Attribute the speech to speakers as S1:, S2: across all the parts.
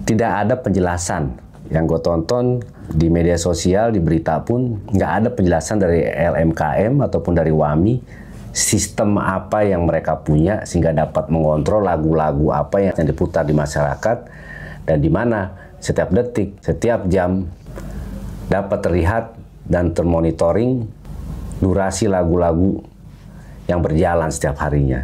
S1: tidak ada penjelasan. Yang gue tonton di media sosial, di berita pun nggak ada penjelasan dari LMKM ataupun dari WAMI sistem apa yang mereka punya sehingga dapat mengontrol lagu-lagu apa yang diputar di masyarakat dan di mana setiap detik, setiap jam dapat terlihat dan termonitoring durasi lagu-lagu yang berjalan setiap harinya.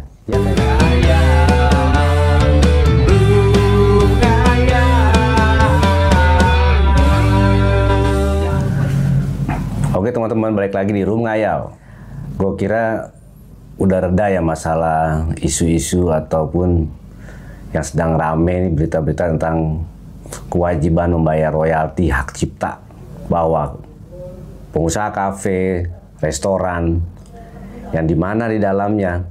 S1: Oke teman-teman, balik lagi di Room Ngayal. Gue kira udah reda ya masalah isu-isu ataupun yang sedang rame nih, berita-berita tentang kewajiban membayar royalti hak cipta, bahwa pengusaha kafe, restoran yang dimana di dalamnya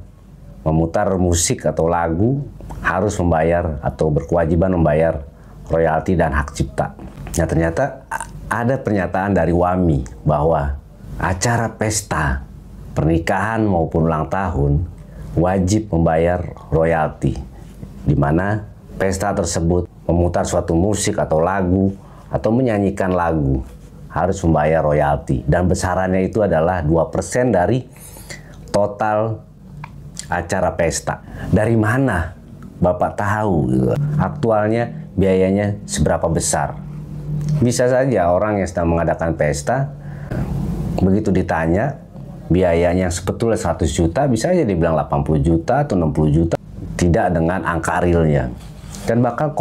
S1: memutar musik atau lagu harus membayar atau berkewajiban membayar royalti dan hak cipta. Nah ternyata ada pernyataan dari WAMI bahwa acara pesta, pernikahan maupun ulang tahun wajib membayar royalti, di mana pesta tersebut memutar suatu musik atau lagu atau menyanyikan lagu harus membayar royalti, dan besarannya itu adalah 2% dari total acara pesta. Dari mana Bapak tahu gitu, aktualnya biayanya seberapa besar? Bisa saja orang yang sedang mengadakan pesta, begitu ditanya biayanya yang sebetulnya 100 juta, bisa aja dibilang 80 juta atau 60 juta, tidak dengan angka realnya. Dan bahkan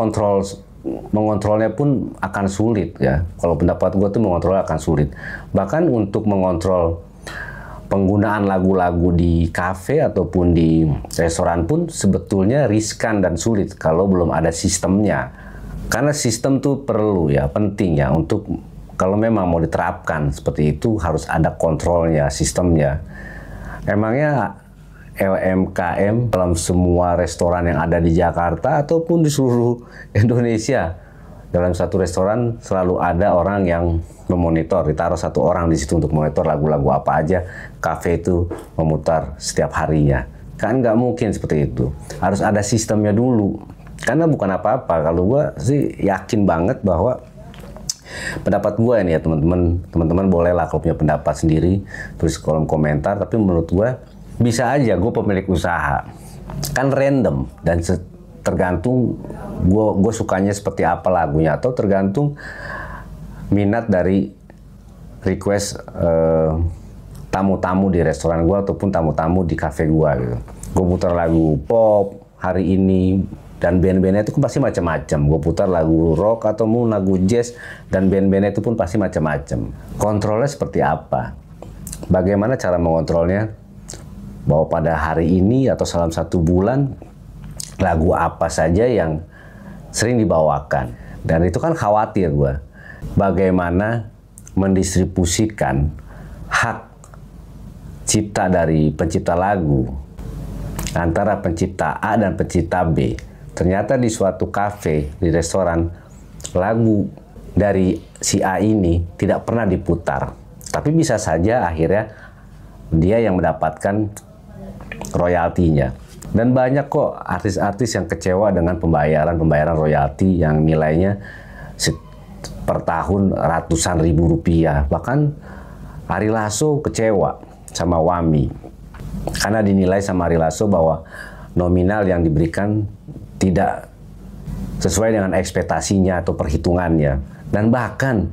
S1: mengontrolnya pun akan sulit ya. Kalau pendapat gue tuh mengontrolnya akan sulit. Bahkan untuk mengontrol penggunaan lagu-lagu di kafe ataupun di restoran pun sebetulnya riskan dan sulit kalau belum ada sistemnya. Karena sistem tuh perlu ya, penting ya, untuk kalau memang mau diterapkan seperti itu harus ada kontrolnya, sistemnya. Emangnya LMKM dalam semua restoran yang ada di Jakarta ataupun di seluruh Indonesia, dalam satu restoran selalu ada orang yang memonitor, ditaruh satu orang di situ untuk monitor lagu-lagu apa aja kafe itu memutar setiap harinya? Kan nggak mungkin seperti itu. Harus ada sistemnya dulu. Karena bukan apa-apa, kalau gue sih yakin banget bahwa pendapat gue ini ya teman-teman bolehlah kalau punya pendapat sendiri tulis kolom komentar, tapi menurut gue bisa aja gue pemilik usaha, kan random dan tergantung gue sukanya seperti apa lagunya, atau tergantung minat dari request tamu-tamu di restoran gue ataupun tamu-tamu di cafe gue gitu. Gue putar lagu pop hari ini, dan band-bandnya itu pasti macam-macam. Gue putar lagu rock atau mau lagu jazz, dan band-bandnya itu pun pasti macam-macam. Kontrolnya seperti apa? Bagaimana cara mengontrolnya? Bahwa pada hari ini atau dalam satu bulan lagu apa saja yang sering dibawakan. Dan itu kan khawatir gue. Bagaimana mendistribusikan hak cipta dari pencipta lagu antara pencipta A dan pencipta B. Ternyata di suatu kafe, di restoran, lagu dari si A ini tidak pernah diputar. Tapi bisa saja akhirnya dia yang mendapatkan royaltinya. Dan banyak kok artis-artis yang kecewa dengan pembayaran royalti yang nilainya per tahun ratusan ribu rupiah. Bahkan Ari Lasso kecewa sama WAMI. Karena dinilai sama Ari Lasso bahwa nominal yang diberikan tidak sesuai dengan ekspektasinya atau perhitungannya. Dan bahkan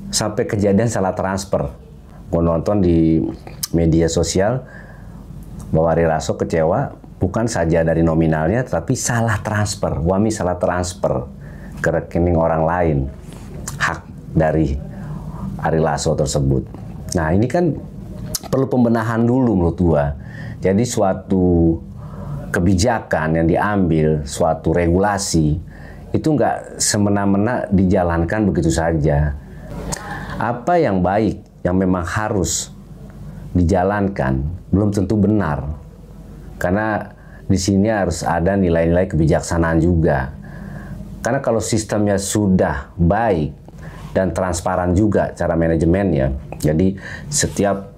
S1: sampai kejadian salah transfer. Gue nonton di media sosial bahwa Ari Lasso kecewa bukan saja dari nominalnya, tapi salah transfer. WAMI salah transfer ke rekening orang lain hak dari Ari Lasso tersebut. Nah ini kan perlu pembenahan dulu menurut gua. Jadi suatu kebijakan yang diambil, suatu regulasi itu nggak semena-mena dijalankan begitu saja. Apa yang baik, yang memang harus dijalankan, belum tentu benar. Karena di sini harus ada nilai-nilai kebijaksanaan juga. Karena kalau sistemnya sudah baik dan transparan juga cara manajemennya, jadi setiap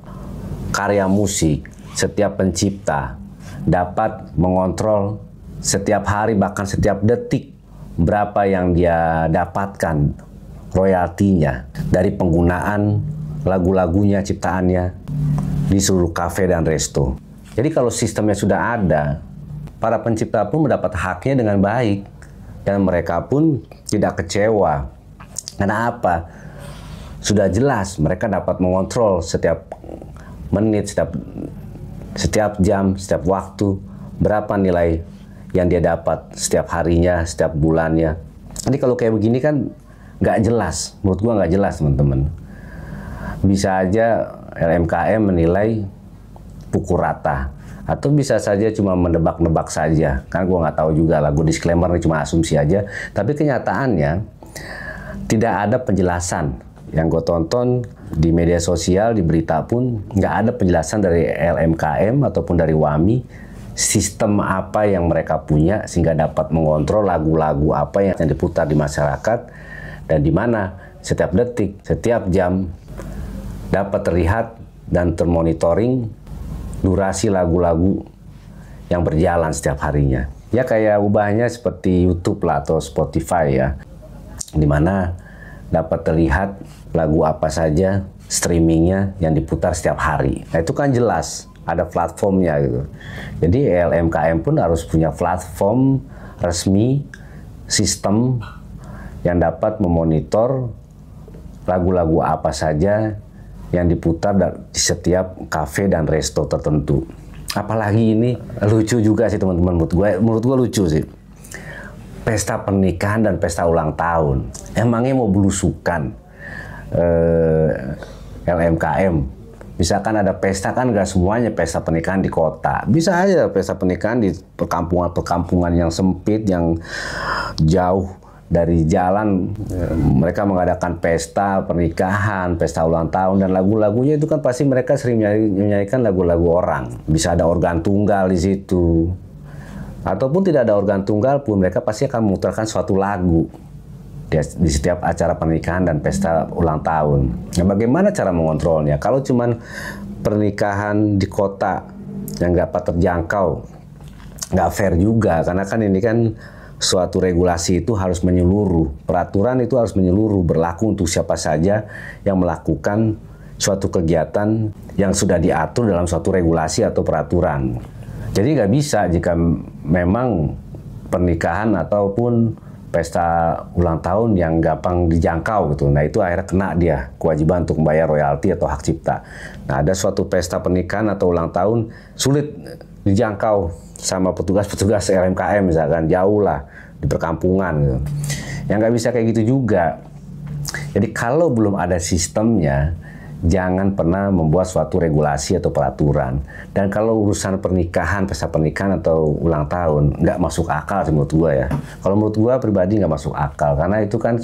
S1: karya musik, setiap pencipta dapat mengontrol setiap hari bahkan setiap detik berapa yang dia dapatkan royaltinya dari penggunaan lagu-lagunya, ciptaannya di seluruh kafe dan resto. Jadi kalau sistemnya sudah ada, para pencipta pun mendapat haknya dengan baik dan mereka pun tidak kecewa. Karena apa? Sudah jelas mereka dapat mengontrol setiap menit, setiap jam, setiap waktu, berapa nilai yang dia dapat setiap harinya, setiap bulannya. Jadi kalau kayak begini kan nggak jelas, menurut gua nggak jelas teman-teman. Bisa aja LMKM menilai pukul rata, atau bisa saja cuma mendebak-nebak saja. Kan gua nggak tahu juga lah, gua disclaimer ini cuma asumsi aja. Tapi kenyataannya tidak ada penjelasan. Yang gue tonton di media sosial, di berita pun nggak ada penjelasan dari LMKM ataupun dari WAMI sistem apa yang mereka punya sehingga dapat mengontrol lagu-lagu apa yang diputar di masyarakat dan di mana setiap detik, setiap jam dapat terlihat dan termonitoring durasi lagu-lagu yang berjalan setiap harinya. Ya kayak ubahnya seperti YouTube lah atau Spotify ya, di mana dapat terlihat lagu apa saja streamingnya yang diputar setiap hari. Nah itu kan jelas ada platformnya gitu. Jadi LMKM pun harus punya platform resmi, sistem yang dapat memonitor lagu-lagu apa saja yang diputar di setiap kafe dan resto tertentu. Apalagi ini lucu juga sih teman-teman, menurut gue lucu sih. Pesta pernikahan dan pesta ulang tahun. Emangnya mau belusukan LMKM? Misalkan ada pesta kan nggak semuanya pesta pernikahan di kota. Bisa aja pesta pernikahan di perkampungan yang sempit, yang jauh dari jalan. Mereka mengadakan pesta pernikahan, pesta ulang tahun, dan lagu-lagunya itu kan pasti mereka sering menyanyikan lagu-lagu orang. Bisa ada organ tunggal di situ. Ataupun tidak ada organ tunggal pun mereka pasti akan memutarkan suatu lagu di setiap acara pernikahan dan pesta ulang tahun. Nah, bagaimana cara mengontrolnya? Kalau cuman pernikahan di kota yang nggak dapat terjangkau, nggak fair juga. Karena kan ini kan suatu regulasi itu harus menyeluruh. Peraturan itu harus menyeluruh, berlaku untuk siapa saja yang melakukan suatu kegiatan yang sudah diatur dalam suatu regulasi atau peraturan. Jadi nggak bisa jika memang pernikahan ataupun pesta ulang tahun yang gampang dijangkau gitu. Nah itu akhirnya kena dia kewajiban untuk membayar royalti atau hak cipta. Nah ada suatu pesta pernikahan atau ulang tahun sulit dijangkau sama petugas-petugas LMKM misalkan, jauh lah di perkampungan gitu. Yang nggak bisa kayak gitu juga. Jadi kalau belum ada sistemnya, jangan pernah membuat suatu regulasi atau peraturan. Dan kalau urusan pernikahan, pesta pernikahan atau ulang tahun, nggak masuk akal sih menurut gue ya. Kalau menurut gue pribadi nggak masuk akal, karena itu kan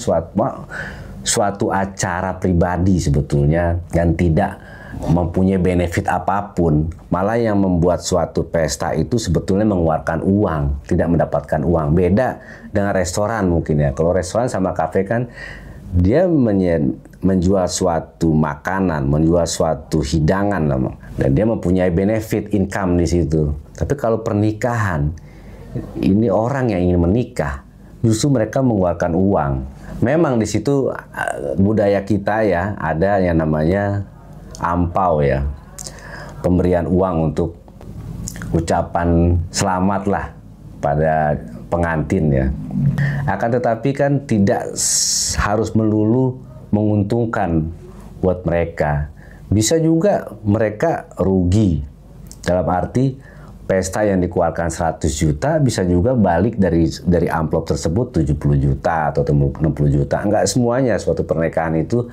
S1: suatu acara pribadi sebetulnya dan tidak mempunyai benefit apapun. Malah yang membuat suatu pesta itu sebetulnya mengeluarkan uang, tidak mendapatkan uang. Beda dengan restoran mungkin ya. Kalau restoran sama kafe kan dia menjual suatu makanan, menjual suatu hidangan, dan dia mempunyai benefit income di situ. Tapi kalau pernikahan, ini orang yang ingin menikah, justru mereka mengeluarkan uang. Memang di situ budaya kita ya, ada yang namanya ampau ya, pemberian uang untuk ucapan selamat lah pada pengantin ya. Akan tetapi kan tidak harus melulu menguntungkan buat mereka. Bisa juga mereka rugi. Dalam arti pesta yang dikeluarkan 100 juta bisa juga balik dari amplop tersebut 70 juta atau 60 juta. Enggak semuanya suatu pernikahan itu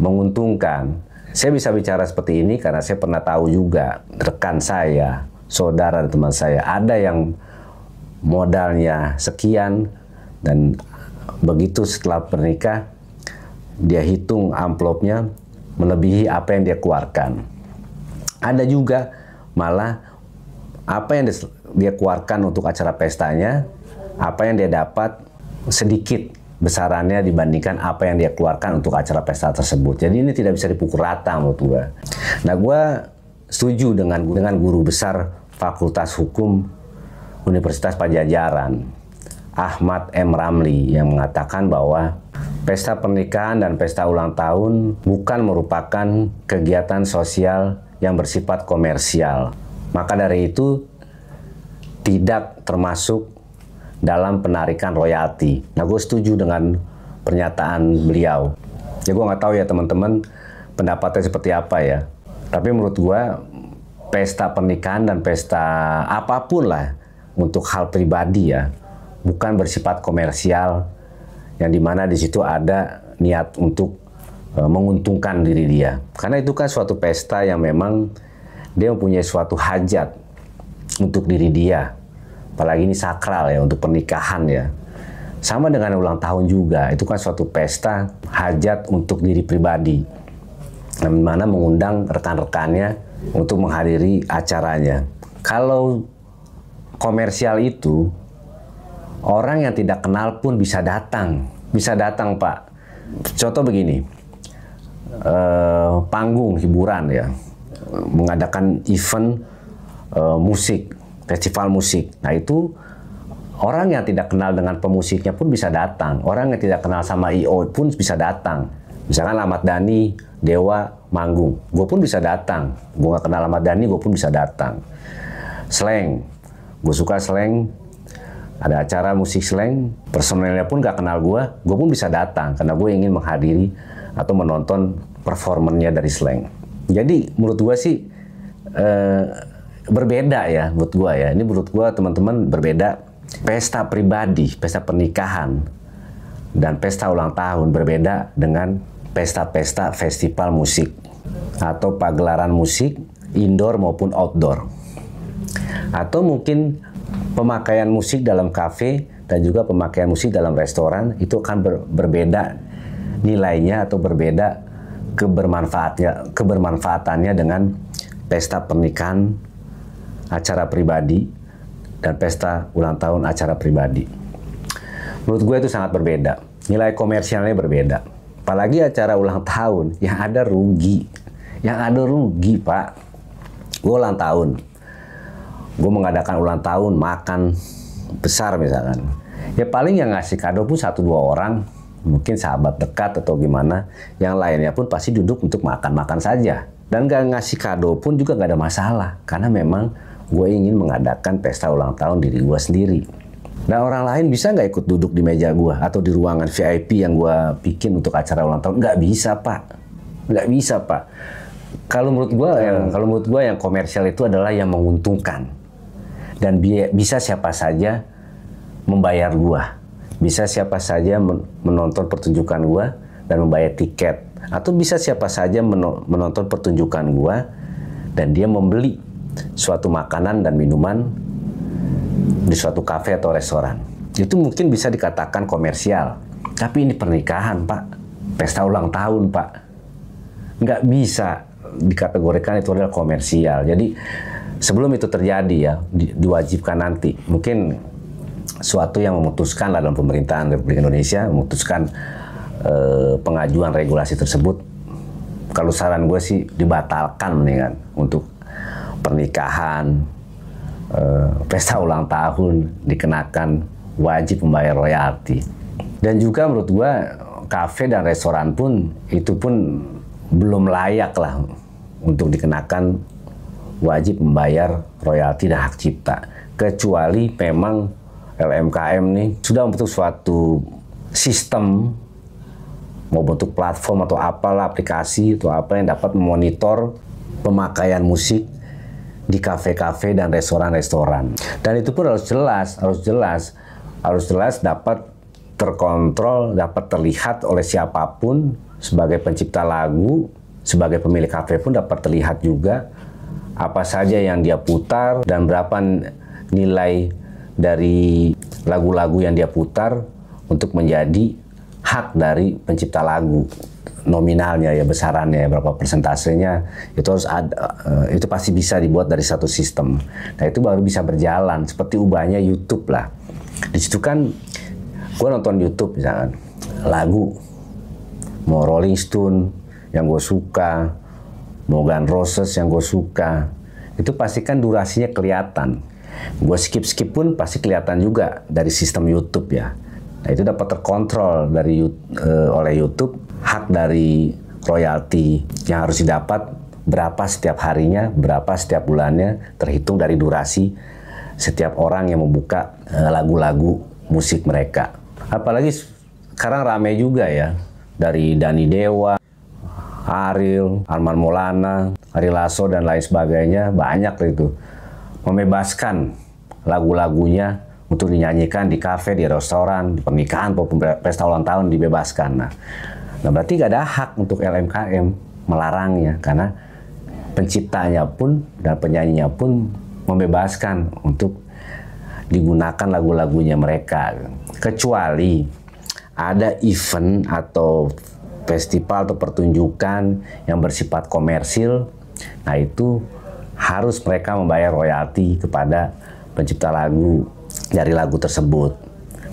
S1: menguntungkan. Saya bisa bicara seperti ini karena saya pernah tahu juga rekan saya, saudara dan teman saya, ada yang modalnya sekian dan begitu setelah pernikah dia hitung amplopnya melebihi apa yang dia keluarkan. Ada juga malah apa yang dia keluarkan untuk acara pestanya, apa yang dia dapat sedikit besarannya dibandingkan apa yang dia keluarkan untuk acara pesta tersebut. Jadi ini tidak bisa dipukul rata menurut gue. Nah gue setuju dengan guru besar Fakultas Hukum Universitas Padjadjaran, Ahmad M. Ramli yang mengatakan bahwa pesta pernikahan dan pesta ulang tahun bukan merupakan kegiatan sosial yang bersifat komersial. Maka dari itu tidak termasuk dalam penarikan royalti. Nah, gue setuju dengan pernyataan beliau. Ya, gue nggak tahu ya teman-teman pendapatnya seperti apa ya. Tapi menurut gue pesta pernikahan dan pesta apapun lah untuk hal pribadi ya, bukan bersifat komersial yang dimana di situ ada niat untuk menguntungkan diri dia. Karena itu kan suatu pesta yang memang dia mempunyai suatu hajat untuk diri dia. Apalagi ini sakral ya, untuk pernikahan ya. Sama dengan ulang tahun juga, itu kan suatu pesta hajat untuk diri pribadi. Yang mana mengundang rekan-rekannya untuk menghadiri acaranya. Kalau komersial itu, orang yang tidak kenal pun bisa datang. Bisa datang, Pak. Contoh begini, panggung hiburan ya, mengadakan event musik, festival musik. Nah itu orang yang tidak kenal dengan pemusiknya pun bisa datang. Orang yang tidak kenal sama I.O pun bisa datang. Misalkan Ahmad Dhani, Dewa, manggung. Gue pun bisa datang. Gue gak kenal Ahmad Dhani, gue pun bisa datang. Slang. Gue suka slang. Ada acara musik slang. Personelnya pun gak kenal gue pun bisa datang. Karena gue ingin menghadiri atau menonton performernya dari slang. Jadi menurut gue sih berbeda ya menurut gue ya. Ini menurut gue teman-teman berbeda. Pesta pribadi, pesta pernikahan, dan pesta ulang tahun berbeda dengan pesta-pesta festival musik atau pagelaran musik indoor maupun outdoor. Atau mungkin pemakaian musik dalam kafe dan juga pemakaian musik dalam restoran itu akan berbeda nilainya atau berbeda kebermanfaatannya dengan pesta pernikahan acara pribadi dan pesta ulang tahun acara pribadi. Menurut gue itu sangat berbeda. Nilai komersialnya berbeda. Apalagi acara ulang tahun yang ada rugi. Yang ada rugi, Pak. Gue ulang tahun. Gue mengadakan ulang tahun, makan besar misalkan. Ya paling yang ngasih kado pun 1-2 orang. Mungkin sahabat dekat atau gimana. Yang lainnya pun pasti duduk untuk makan-makan saja. Dan gak ngasih kado pun juga gak ada masalah. Karena memang gue ingin mengadakan pesta ulang tahun diri gue sendiri. Dan orang lain bisa nggak ikut duduk di meja gue atau di ruangan VIP yang gue bikin untuk acara ulang tahun? Nggak bisa, Pak. Nggak bisa, Pak. Kalau menurut gue yang komersial itu adalah yang menguntungkan. Dan bisa siapa saja membayar gue. Bisa siapa saja menonton pertunjukan gue dan membayar tiket. Atau bisa siapa saja menonton pertunjukan gue dan dia membeli suatu makanan dan minuman di suatu kafe atau restoran. Itu mungkin bisa dikatakan komersial. Tapi ini pernikahan, Pak. Pesta ulang tahun, Pak. Nggak bisa dikategorikan itu adalah komersial. Jadi sebelum itu terjadi ya, diwajibkan nanti. Mungkin suatu yang memutuskan dalam pemerintahan Republik Indonesia, memutuskan pengajuan regulasi tersebut. Kalau saran gue sih dibatalkan mendingan untuk pernikahan, pesta ulang tahun dikenakan wajib membayar royalti. Dan juga menurut gua kafe dan restoran pun itu pun belum layak lah untuk dikenakan wajib membayar royalti dan hak cipta. Kecuali memang LMKM nih sudah membentuk suatu sistem, mau bentuk platform atau apalah, aplikasi atau apa yang dapat memonitor pemakaian musik di kafe-kafe dan restoran-restoran. Dan itu pun harus jelas dapat terkontrol, dapat terlihat oleh siapapun. Sebagai pencipta lagu, sebagai pemilik kafe pun dapat terlihat juga apa saja yang dia putar dan berapa nilai dari lagu-lagu yang dia putar untuk menjadi hak dari pencipta lagu. Nominalnya ya, besarannya, berapa persentasenya, itu harus ada, itu pasti bisa dibuat dari satu sistem. Nah itu baru bisa berjalan, seperti ubahnya YouTube lah. Di situ kan, gue nonton YouTube misalkan, lagu, mau Rolling Stone yang gue suka, mau Guns N' Roses yang gue suka, itu pasti kan durasinya kelihatan. Gue skip pun pasti kelihatan juga dari sistem YouTube ya. Nah, itu dapat terkontrol oleh YouTube, hak dari royalti yang harus didapat berapa setiap harinya, berapa setiap bulannya, terhitung dari durasi setiap orang yang membuka lagu-lagu musik mereka. Apalagi sekarang rame juga ya, dari Dani Dewa, Ariel, Armand Maulana, Ari Lasso dan lain sebagainya, banyak itu membebaskan lagu-lagunya untuk dinyanyikan di kafe, di restoran, di pernikahan, pesta ulang tahun dibebaskan. Nah berarti gak ada hak untuk LMKM melarangnya, karena penciptanya pun dan penyanyinya pun membebaskan untuk digunakan lagu-lagunya mereka. Kecuali ada event atau festival atau pertunjukan yang bersifat komersil, nah itu harus mereka membayar royalti kepada pencipta lagu dari lagu tersebut.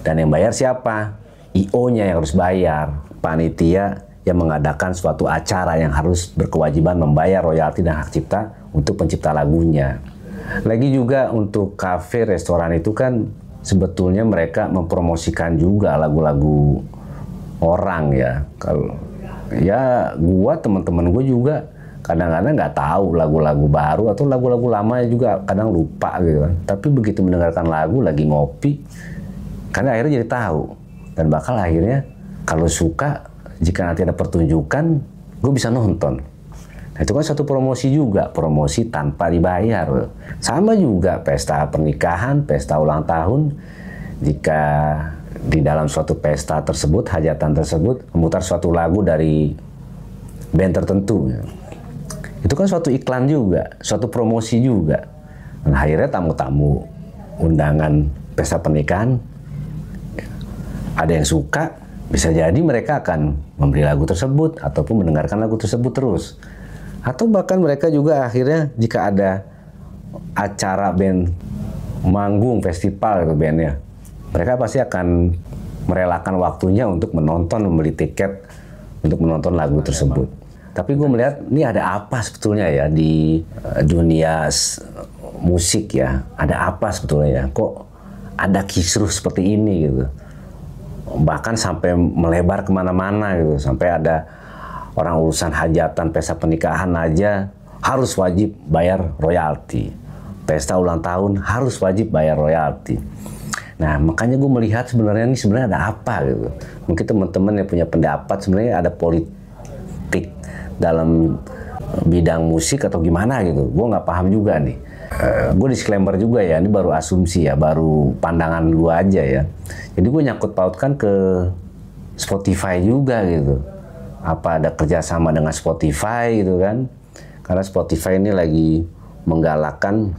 S1: Dan yang bayar siapa? IO-nya yang harus bayar, panitia yang mengadakan suatu acara yang harus berkewajiban membayar royalti dan hak cipta untuk pencipta lagunya. Lagi juga untuk kafe, restoran itu kan sebetulnya mereka mempromosikan juga lagu-lagu orang ya. Kalau ya gua, teman-teman gue juga kadang-kadang nggak tahu lagu-lagu baru atau lagu-lagu lama juga kadang lupa gitu kan. Tapi begitu mendengarkan lagu lagi ngopi, karena akhirnya jadi tahu. Dan bakal akhirnya kalau suka, jika nanti ada pertunjukan, gue bisa nonton. Nah, itu kan satu promosi juga, promosi tanpa dibayar. Sama juga pesta pernikahan, pesta ulang tahun, jika di dalam suatu pesta tersebut, hajatan tersebut, memutar suatu lagu dari band tertentu. Itu kan suatu iklan juga, suatu promosi juga. Dan akhirnya tamu-tamu undangan pesta pernikahan, ada yang suka, bisa jadi mereka akan membeli lagu tersebut ataupun mendengarkan lagu tersebut terus. Atau bahkan mereka juga akhirnya jika ada acara band manggung, festival itu bandnya, mereka pasti akan merelakan waktunya untuk menonton, membeli tiket untuk menonton lagu tersebut. Tapi gue melihat ini ada apa sebetulnya ya di dunia musik ya. Ada apa sebetulnya ya? Kok ada kisruh seperti ini gitu. Bahkan sampai melebar kemana-mana gitu. Sampai ada orang urusan hajatan, pesta pernikahan aja harus wajib bayar royalti. Pesta ulang tahun harus wajib bayar royalti. Nah makanya gue melihat sebenarnya ada apa gitu. Mungkin teman-teman yang punya pendapat sebenarnya ada politik dalam bidang musik atau gimana gitu. Gue nggak paham juga nih. Gue disclaimer juga ya, ini baru asumsi ya, baru pandangan gue aja ya. Jadi gue nyangkut pautkan ke Spotify juga gitu. Apa ada kerjasama dengan Spotify gitu kan? Karena Spotify ini lagi menggalakkan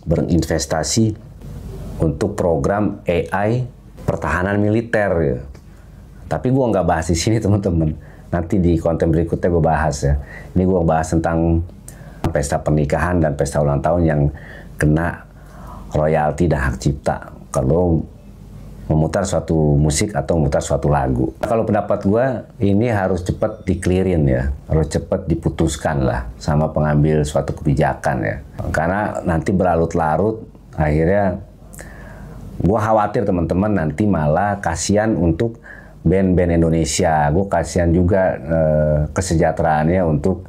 S1: berinvestasi untuk program AI pertahanan militer ya. Tapi gue nggak bahas di sini teman-teman. Nanti di konten berikutnya gue bahas ya. Ini gue bahas tentang pesta pernikahan dan pesta ulang tahun yang kena royalti dan hak cipta kalau memutar suatu musik atau memutar suatu lagu. Kalau pendapat gue, ini harus cepat diklirin ya. Harus cepat diputuskan lah sama pengambil suatu kebijakan ya. Karena nanti berlarut-larut, akhirnya gue khawatir teman-teman nanti malah kasihan untuk band-band Indonesia. Gue kasihan juga kesejahteraannya untuk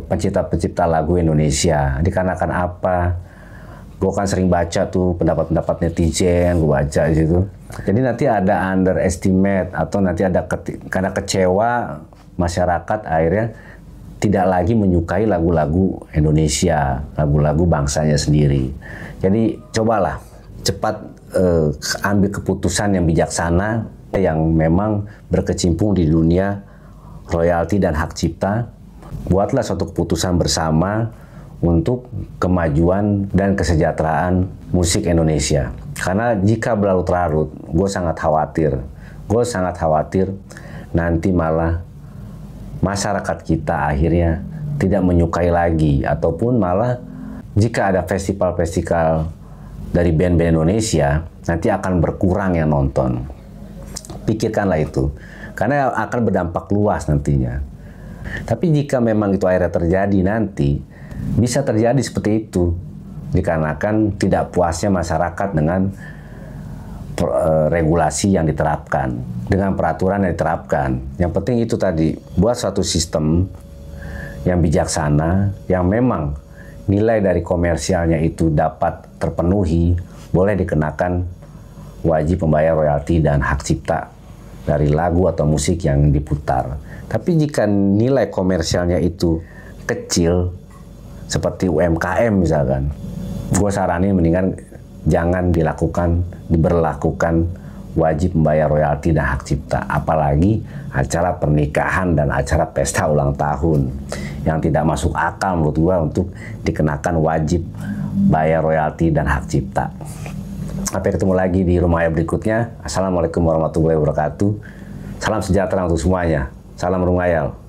S1: pencipta-pencipta lagu Indonesia. Dikarenakan apa? Gue kan sering baca tuh pendapat-pendapat netizen, gue baca di situ. Jadi nanti ada underestimate atau nanti ada karena kecewa masyarakat akhirnya tidak lagi menyukai lagu-lagu Indonesia, lagu-lagu bangsanya sendiri. Jadi cobalah cepat ambil keputusan yang bijaksana yang memang berkecimpung di dunia royalti dan hak cipta. Buatlah suatu keputusan bersama untuk kemajuan dan kesejahteraan musik Indonesia. Karena jika berlarut-larut, gue sangat khawatir nanti malah masyarakat kita akhirnya tidak menyukai lagi, ataupun malah jika ada festival-festival dari band-band Indonesia, nanti akan berkurang yang nonton. Pikirkanlah itu, karena akan berdampak luas nantinya. Tapi jika memang itu akhirnya terjadi nanti, bisa terjadi seperti itu. dikarenakan tidak puasnya masyarakat dengan regulasi yang diterapkan, dengan peraturan yang diterapkan. Yang penting itu tadi, buat suatu sistem yang bijaksana, yang memang nilai dari komersialnya itu dapat terpenuhi, boleh dikenakan wajib membayar royalti dan hak cipta dari lagu atau musik yang diputar. Tapi jika nilai komersialnya itu kecil, seperti UMKM misalkan, gue saranin mendingan jangan diberlakukan wajib membayar royalti dan hak cipta. Apalagi acara pernikahan dan acara pesta ulang tahun yang tidak masuk akal menurut gue untuk dikenakan wajib bayar royalti dan hak cipta. Sampai ketemu lagi di Rumah Ayah berikutnya. Assalamualaikum warahmatullahi wabarakatuh. Salam sejahtera untuk semuanya. Salam Rumah Ayah.